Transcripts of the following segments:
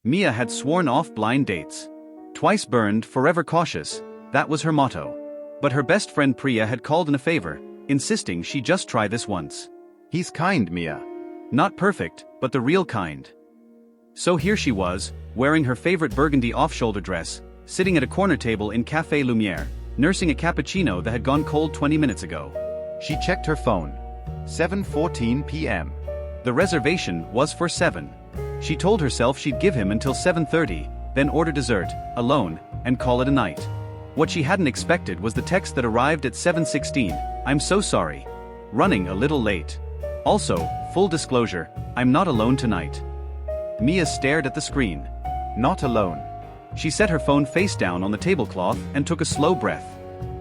Mia had sworn off blind dates. Twice burned, forever cautious, that was her motto. But her best friend Priya had called in a favor, insisting she just try this once. He's kind, Mia. Not perfect, but the real kind. So here she was, wearing her favorite burgundy off-shoulder dress, sitting at a corner table in Café Lumière, nursing a cappuccino that had gone cold 20 minutes ago. She checked her phone. 7:14 p.m. The reservation was for 7. She told herself she'd give him until 7:30, then order dessert, alone, and call it a night. What she hadn't expected was the text that arrived at 7:16, "I'm so sorry. Running a little late. Also, full disclosure, I'm not alone tonight." Mia stared at the screen. Not alone. She set her phone face down on the tablecloth and took a slow breath.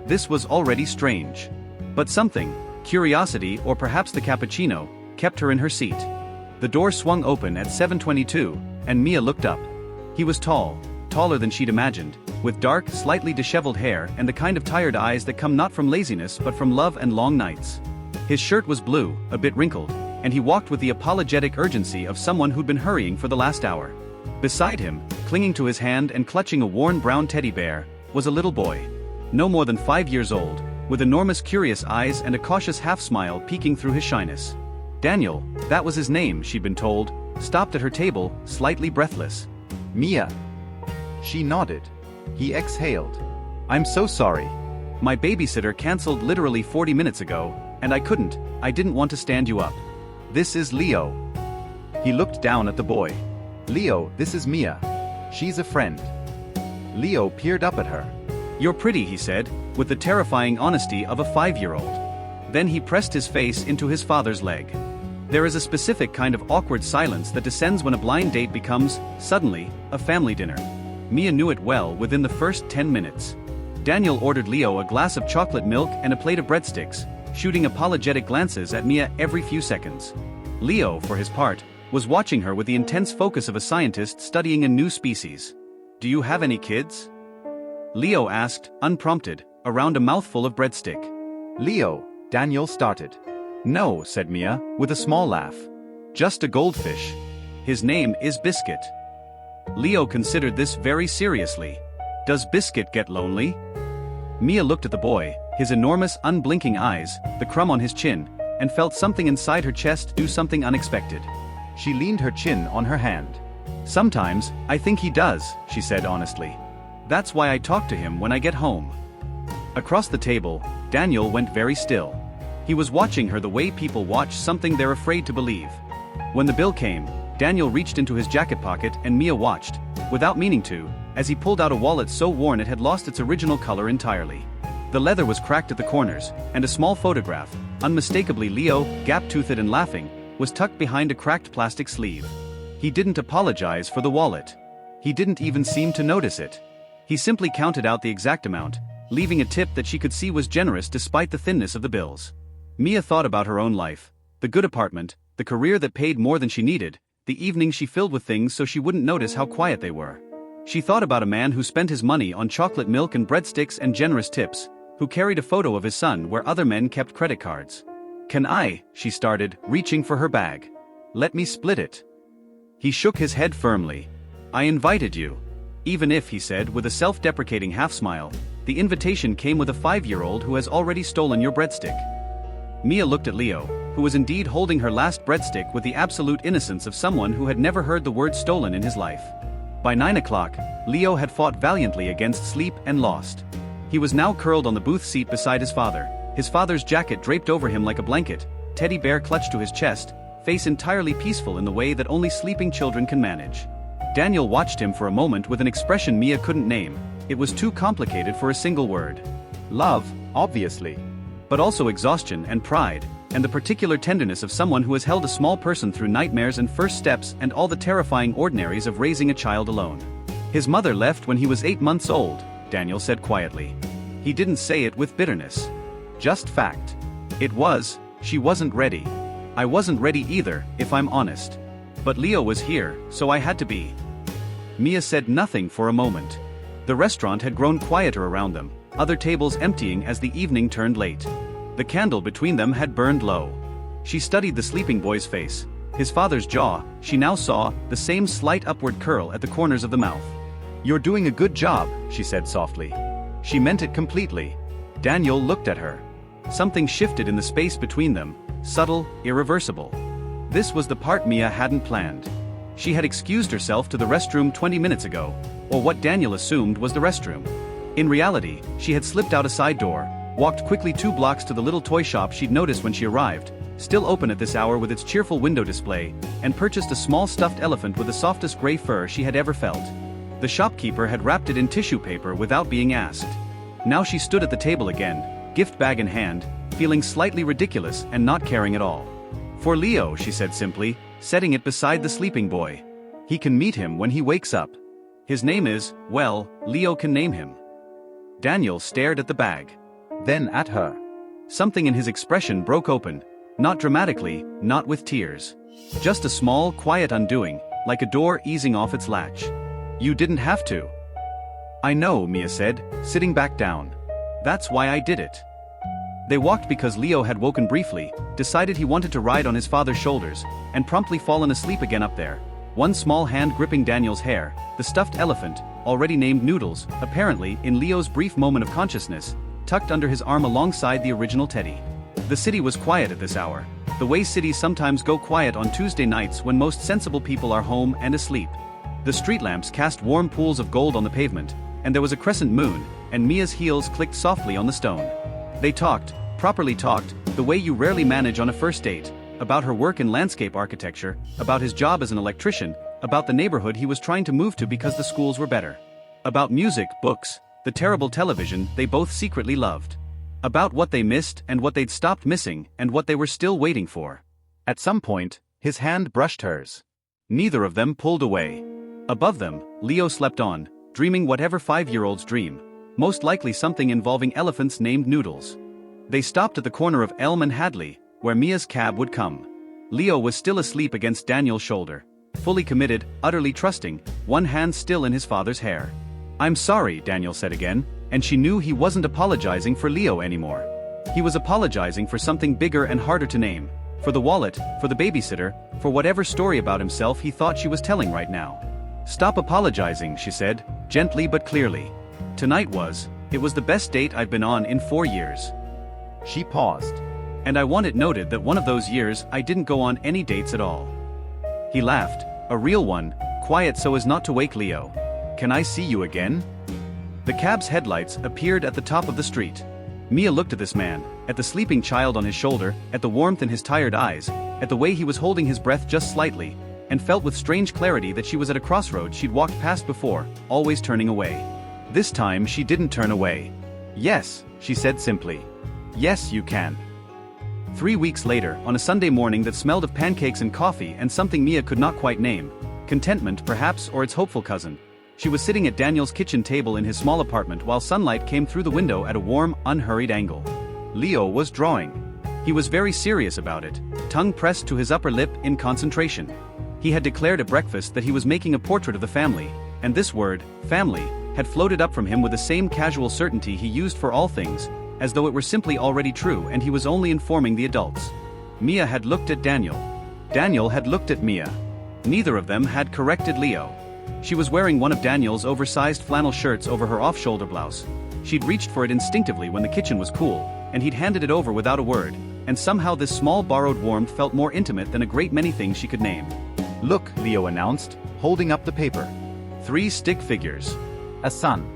This was already strange. But something, curiosity or perhaps the cappuccino, kept her in her seat. The door swung open at 7:22, and Mia looked up. He was tall, taller than she'd imagined, with dark, slightly disheveled hair and the kind of tired eyes that come not from laziness but from love and long nights. His shirt was blue, a bit wrinkled, and he walked with the apologetic urgency of someone who'd been hurrying for the last hour. Beside him, clinging to his hand and clutching a worn brown teddy bear, was a little boy. No more than 5 years old, with enormous curious eyes and a cautious half-smile peeking through his shyness. Daniel, that was his name, she'd been told, stopped at her table, slightly breathless. Mia. She nodded. He exhaled. I'm so sorry. My babysitter cancelled literally 40 minutes ago, and I didn't want to stand you up. This is Leo. He looked down at the boy. Leo, this is Mia. She's a friend. Leo peered up at her. You're pretty, he said, with the terrifying honesty of a 5-year-old. Then he pressed his face into his father's leg. There is a specific kind of awkward silence that descends when a blind date becomes, suddenly, a family dinner. Mia knew it well within the first 10 minutes. Daniel ordered Leo a glass of chocolate milk and a plate of breadsticks, shooting apologetic glances at Mia every few seconds. Leo, for his part, was watching her with the intense focus of a scientist studying a new species. Do you have any kids? Leo asked, unprompted, around a mouthful of breadstick. Leo, Daniel started. No, said Mia, with a small laugh. Just a goldfish. His name is Biscuit. Leo considered this very seriously. Does Biscuit get lonely? Mia looked at the boy, his enormous unblinking eyes, the crumb on his chin, and felt something inside her chest do something unexpected. She leaned her chin on her hand. Sometimes, I think he does, she said honestly. That's why I talk to him when I get home. Across the table, Daniel went very still. He was watching her the way people watch something they're afraid to believe. When the bill came, Daniel reached into his jacket pocket and Mia watched, without meaning to, as he pulled out a wallet so worn it had lost its original color entirely. The leather was cracked at the corners, and a small photograph, unmistakably Leo, gap-toothed and laughing, was tucked behind a cracked plastic sleeve. He didn't apologize for the wallet. He didn't even seem to notice it. He simply counted out the exact amount, leaving a tip that she could see was generous despite the thinness of the bills. Mia thought about her own life, the good apartment, the career that paid more than she needed, the evenings she filled with things so she wouldn't notice how quiet they were. She thought about a man who spent his money on chocolate milk and breadsticks and generous tips, who carried a photo of his son where other men kept credit cards. Can I, she started, reaching for her bag. Let me split it. He shook his head firmly. I invited you. Even if, he said with a self-deprecating half-smile, the invitation came with a 5-year-old who has already stolen your breadstick. Mia looked at Leo, who was indeed holding her last breadstick with the absolute innocence of someone who had never heard the word stolen in his life. By 9 o'clock, Leo had fought valiantly against sleep and lost. He was now curled on the booth seat beside his father's jacket draped over him like a blanket, teddy bear clutched to his chest, face entirely peaceful in the way that only sleeping children can manage. Daniel watched him for a moment with an expression Mia couldn't name. It was too complicated for a single word. Love, obviously. But also exhaustion and pride, and the particular tenderness of someone who has held a small person through nightmares and first steps and all the terrifying ordinaries of raising a child alone. His mother left when he was 8 months old, Daniel said quietly. He didn't say it with bitterness. Just fact. It was, she wasn't ready. I wasn't ready either, if I'm honest. But Leo was here, so I had to be. Mia said nothing for a moment. The restaurant had grown quieter around them, other tables emptying as the evening turned late. The candle between them had burned low. She studied the sleeping boy's face. His father's jaw, she now saw, the same slight upward curl at the corners of the mouth. "You're doing a good job," she said softly. She meant it completely. Daniel looked at her. Something shifted in the space between them, subtle, irreversible. This was the part Mia hadn't planned. She had excused herself to the restroom 20 minutes ago, or what Daniel assumed was the restroom. In reality, she had slipped out a side door, walked quickly 2 blocks to the little toy shop she'd noticed when she arrived, still open at this hour with its cheerful window display, and purchased a small stuffed elephant with the softest gray fur she had ever felt. The shopkeeper had wrapped it in tissue paper without being asked. Now she stood at the table again, gift bag in hand, feeling slightly ridiculous and not caring at all. "For Leo," she said simply, setting it beside the sleeping boy. "He can meet him when he wakes up. His name is, well, Leo can name him." Daniel stared at the bag. Then at her. Something in his expression broke open, not dramatically, not with tears. Just a small, quiet undoing, like a door easing off its latch. "You didn't have to." "I know," Mia said, sitting back down. "That's why I did it." They walked because Leo had woken briefly, decided he wanted to ride on his father's shoulders, and promptly fallen asleep again up there. One small hand gripping Daniel's hair, the stuffed elephant, already named Noodles, apparently, in Leo's brief moment of consciousness, tucked under his arm alongside the original teddy. The city was quiet at this hour, the way cities sometimes go quiet on Tuesday nights when most sensible people are home and asleep. The street lamps cast warm pools of gold on the pavement, and there was a crescent moon, and Mia's heels clicked softly on the stone. They talked, properly talked, the way you rarely manage on a first date, about her work in landscape architecture, about his job as an electrician, about the neighborhood he was trying to move to because the schools were better. About music, books, the terrible television they both secretly loved. About what they missed and what they'd stopped missing and what they were still waiting for. At some point, his hand brushed hers. Neither of them pulled away. Above them, Leo slept on, dreaming whatever 5-year-olds dream, most likely something involving elephants named Noodles. They stopped at the corner of Elm and Hadley, where Mia's cab would come. Leo was still asleep against Daniel's shoulder, fully committed, utterly trusting, one hand still in his father's hair. "I'm sorry," Daniel said again, and she knew he wasn't apologizing for Leo anymore. He was apologizing for something bigger and harder to name, for the wallet, for the babysitter, for whatever story about himself he thought she was telling right now. "Stop apologizing," she said, gently but clearly. It was the best date I've been on in 4 years. She paused. "And I want it noted that one of those years I didn't go on any dates at all." He laughed, a real one, quiet so as not to wake Leo. "Can I see you again?" The cab's headlights appeared at the top of the street. Mia looked at this man, at the sleeping child on his shoulder, at the warmth in his tired eyes, at the way he was holding his breath just slightly, and felt with strange clarity that she was at a crossroads she'd walked past before, always turning away. This time she didn't turn away. "Yes," she said simply. "Yes, you can." 3 weeks later, on a Sunday morning that smelled of pancakes and coffee and something Mia could not quite name, contentment perhaps or its hopeful cousin, she was sitting at Daniel's kitchen table in his small apartment while sunlight came through the window at a warm, unhurried angle. Leo was drawing. He was very serious about it, tongue pressed to his upper lip in concentration. He had declared at breakfast that he was making a portrait of the family, and this word, family, had floated up from him with the same casual certainty he used for all things, as though it were simply already true and he was only informing the adults. Mia had looked at Daniel. Daniel had looked at Mia. Neither of them had corrected Leo. She was wearing one of Daniel's oversized flannel shirts over her off-shoulder blouse. She'd reached for it instinctively when the kitchen was cool, and he'd handed it over without a word, and somehow this small borrowed warmth felt more intimate than a great many things she could name. "Look," Leo announced, holding up the paper. 3 stick figures. A sun.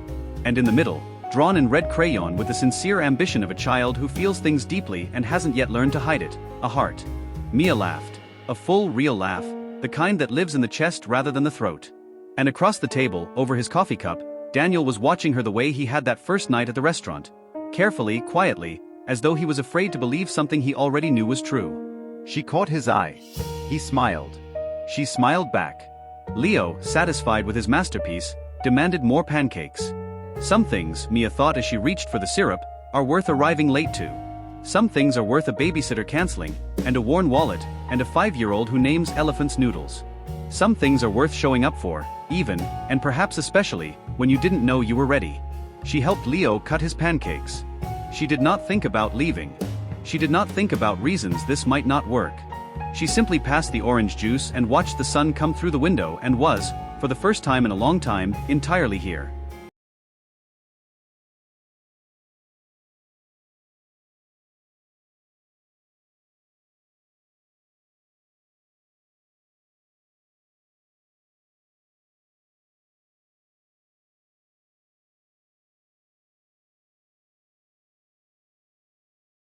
And in the middle, drawn in red crayon with the sincere ambition of a child who feels things deeply and hasn't yet learned to hide it, a heart. Mia laughed. A full, real laugh, the kind that lives in the chest rather than the throat. And across the table, over his coffee cup, Daniel was watching her the way he had that first night at the restaurant. Carefully, quietly, as though he was afraid to believe something he already knew was true. She caught his eye. He smiled. She smiled back. Leo, satisfied with his masterpiece, demanded more pancakes. Some things, Mia thought as she reached for the syrup, are worth arriving late to. Some things are worth a babysitter canceling, and a worn wallet, and a 5-year-old who names elephants Noodles. Some things are worth showing up for, even, and perhaps especially, when you didn't know you were ready. She helped Leo cut his pancakes. She did not think about leaving. She did not think about reasons this might not work. She simply passed the orange juice and watched the sun come through the window and was, for the first time in a long time, entirely here.